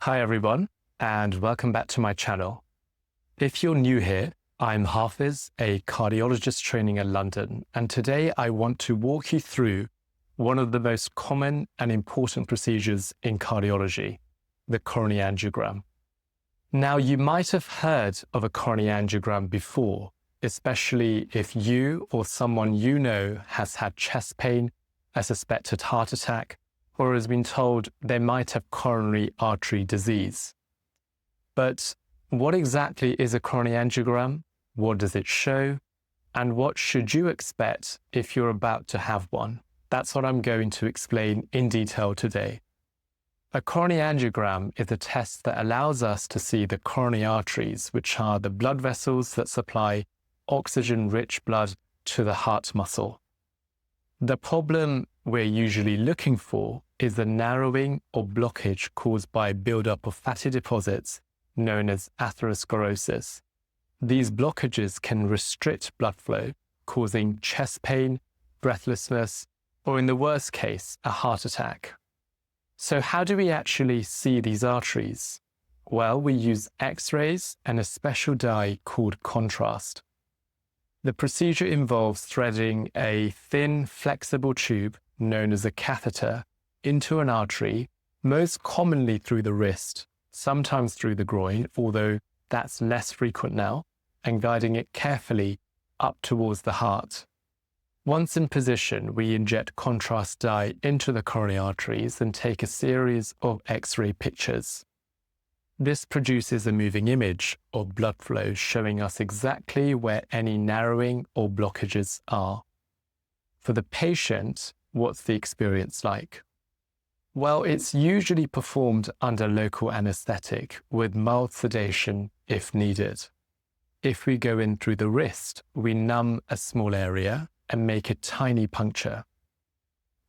Hi everyone, and welcome back to my channel. If you're new here, I'm Hafiz, a cardiologist training in London, and today I want to walk you through one of the most common and important procedures in cardiology, the coronary angiogram. Now, you might have heard of a coronary angiogram before, especially if you or someone you know has had chest pain, a suspected heart attack, or has been told they might have coronary artery disease. But what exactly is a coronary angiogram? What does it show? And what should you expect if you're about to have one? That's what I'm going to explain in detail today. A coronary angiogram is a test that allows us to see the coronary arteries, which are the blood vessels that supply oxygen-rich blood to the heart muscle. The problem we're usually looking for is the narrowing or blockage caused by buildup of fatty deposits known as atherosclerosis. These blockages can restrict blood flow, causing chest pain, breathlessness, or in the worst case, a heart attack. So how do we actually see these arteries? Well, we use X-rays and a special dye called contrast. The procedure involves threading a thin, flexible tube known as a catheter into an artery, most commonly through the wrist, sometimes through the groin, although that's less frequent now, and guiding it carefully up towards the heart. Once in position, we inject contrast dye into the coronary arteries and take a series of X-ray pictures. This produces a moving image of blood flow showing us exactly where any narrowing or blockages are. For the patient, what's the experience like? Well, it's usually performed under local anesthetic with mild sedation if needed. If we go in through the wrist, we numb a small area and make a tiny puncture.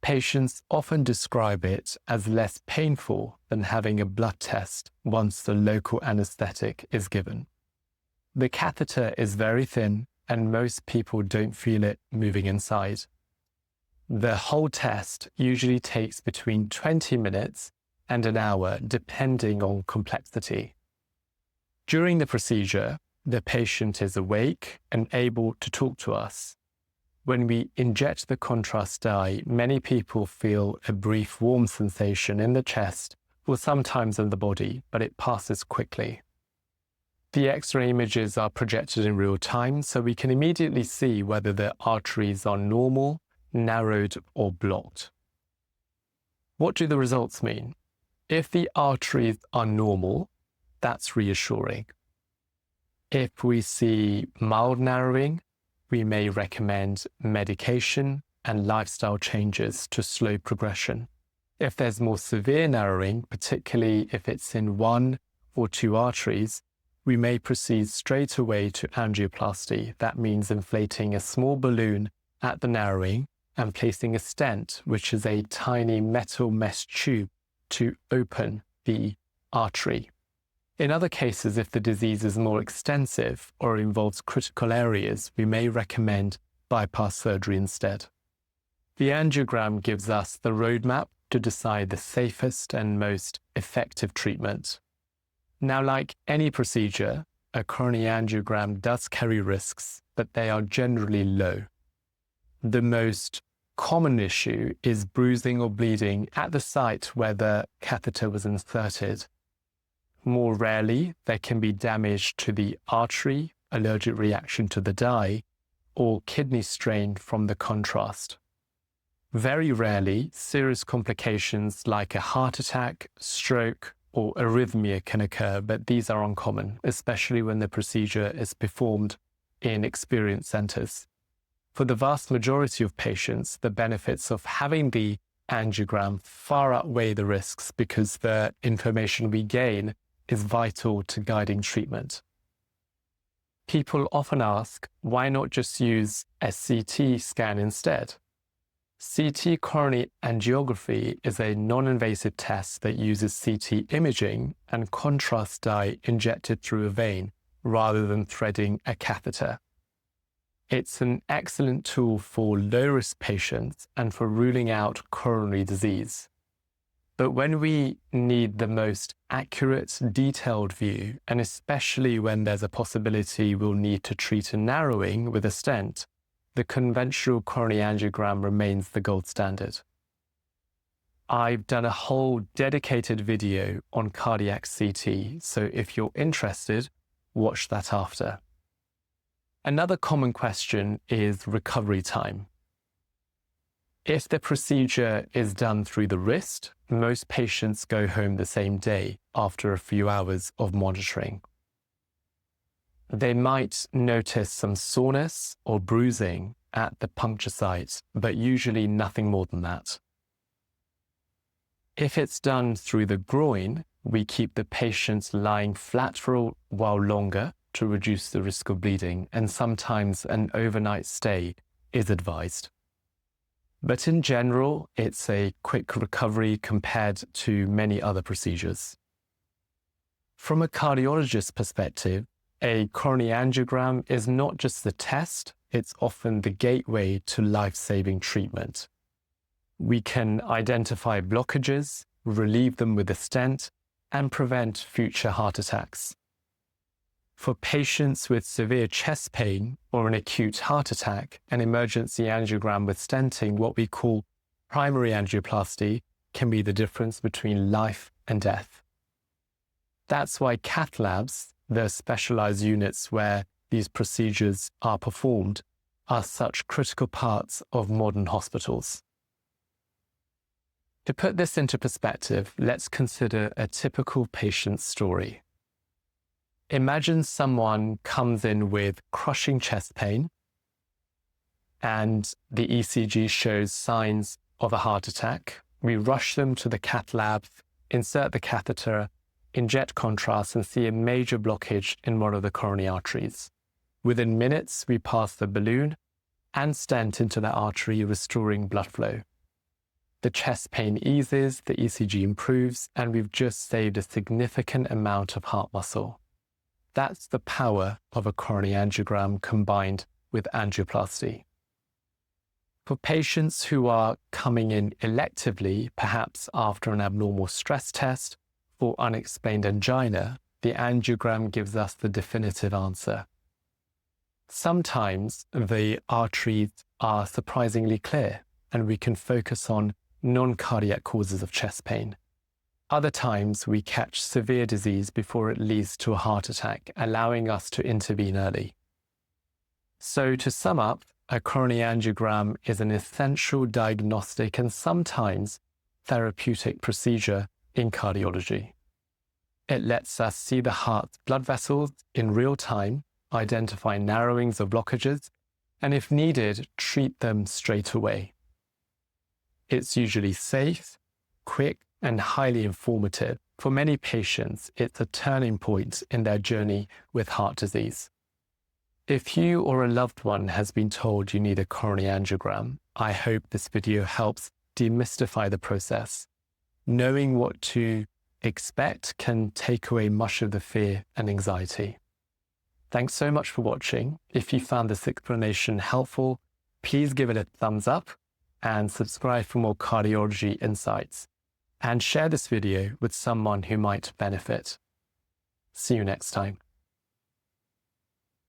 Patients often describe it as less painful than having a blood test once the local anesthetic is given. The catheter is very thin and most people don't feel it moving inside. The whole test usually takes between 20 minutes and an hour, depending on complexity. During the procedure, the patient is awake and able to talk to us. When we inject the contrast dye, many people feel a brief warm sensation in the chest or sometimes in the body, but it passes quickly. The X-ray images are projected in real time, so we can immediately see whether the arteries are normal, narrowed, or blocked. What do the results mean? If the arteries are normal, that's reassuring. If we see mild narrowing, we may recommend medication and lifestyle changes to slow progression. If there's more severe narrowing, particularly if it's in one or two arteries, we may proceed straight away to angioplasty. That means inflating a small balloon at the narrowing and placing a stent, which is a tiny metal mesh tube, to open the artery. In other cases, if the disease is more extensive or involves critical areas, we may recommend bypass surgery instead. The angiogram gives us the roadmap to decide the safest and most effective treatment. Now, like any procedure, a coronary angiogram does carry risks, but they are generally low. The most common issue is bruising or bleeding at the site where the catheter was inserted. More rarely, there can be damage to the artery, allergic reaction to the dye, or kidney strain from the contrast. Very rarely, serious complications like a heart attack, stroke, or arrhythmia can occur, but these are uncommon, especially when the procedure is performed in experienced centers. For the vast majority of patients, the benefits of having the angiogram far outweigh the risks because the information we gain is vital to guiding treatment. People often ask, why not just use a CT scan instead? CT coronary angiography is a non-invasive test that uses CT imaging and contrast dye injected through a vein rather than threading a catheter. It's an excellent tool for low-risk patients and for ruling out coronary disease. But when we need the most accurate, detailed view, and especially when there's a possibility we'll need to treat a narrowing with a stent, the conventional coronary angiogram remains the gold standard. I've done a whole dedicated video on cardiac CT, so if you're interested, watch that after. Another common question is recovery time. If the procedure is done through the wrist, most patients go home the same day after a few hours of monitoring. They might notice some soreness or bruising at the puncture site, but usually nothing more than that. If it's done through the groin, we keep the patients lying flat for a while longer to reduce the risk of bleeding, and sometimes an overnight stay is advised. But in general, it's a quick recovery compared to many other procedures. From a cardiologist's perspective, a coronary angiogram is not just the test, it's often the gateway to life-saving treatment. We can identify blockages, relieve them with a stent, and prevent future heart attacks. For patients with severe chest pain or an acute heart attack, an emergency angiogram with stenting, what we call primary angioplasty, can be the difference between life and death. That's why cath labs, the specialized units where these procedures are performed, are such critical parts of modern hospitals. To put this into perspective, let's consider a typical patient's story. Imagine someone comes in with crushing chest pain and the ECG shows signs of a heart attack. We rush them to the cath lab, insert the catheter, inject contrast, and see a major blockage in one of the coronary arteries. Within minutes, we pass the balloon and stent into the artery, restoring blood flow. The chest pain eases, the ECG improves, and we've just saved a significant amount of heart muscle. That's the power of a coronary angiogram combined with angioplasty. For patients who are coming in electively, perhaps after an abnormal stress test or unexplained angina, the angiogram gives us the definitive answer. Sometimes the arteries are surprisingly clear and we can focus on non-cardiac causes of chest pain. Other times we catch severe disease before it leads to a heart attack, allowing us to intervene early. So to sum up, a coronary angiogram is an essential diagnostic and sometimes therapeutic procedure in cardiology. It lets us see the heart's blood vessels in real time, identify narrowings or blockages, and if needed, treat them straight away. It's usually safe, quick, and highly informative. For many patients, it's a turning point in their journey with heart disease. If you or a loved one has been told you need a coronary angiogram, I hope this video helps demystify the process. Knowing what to expect can take away much of the fear and anxiety. Thanks so much for watching. If you found this explanation helpful, please give it a thumbs up and subscribe for more cardiology insights. And share this video with someone who might benefit. See you next time.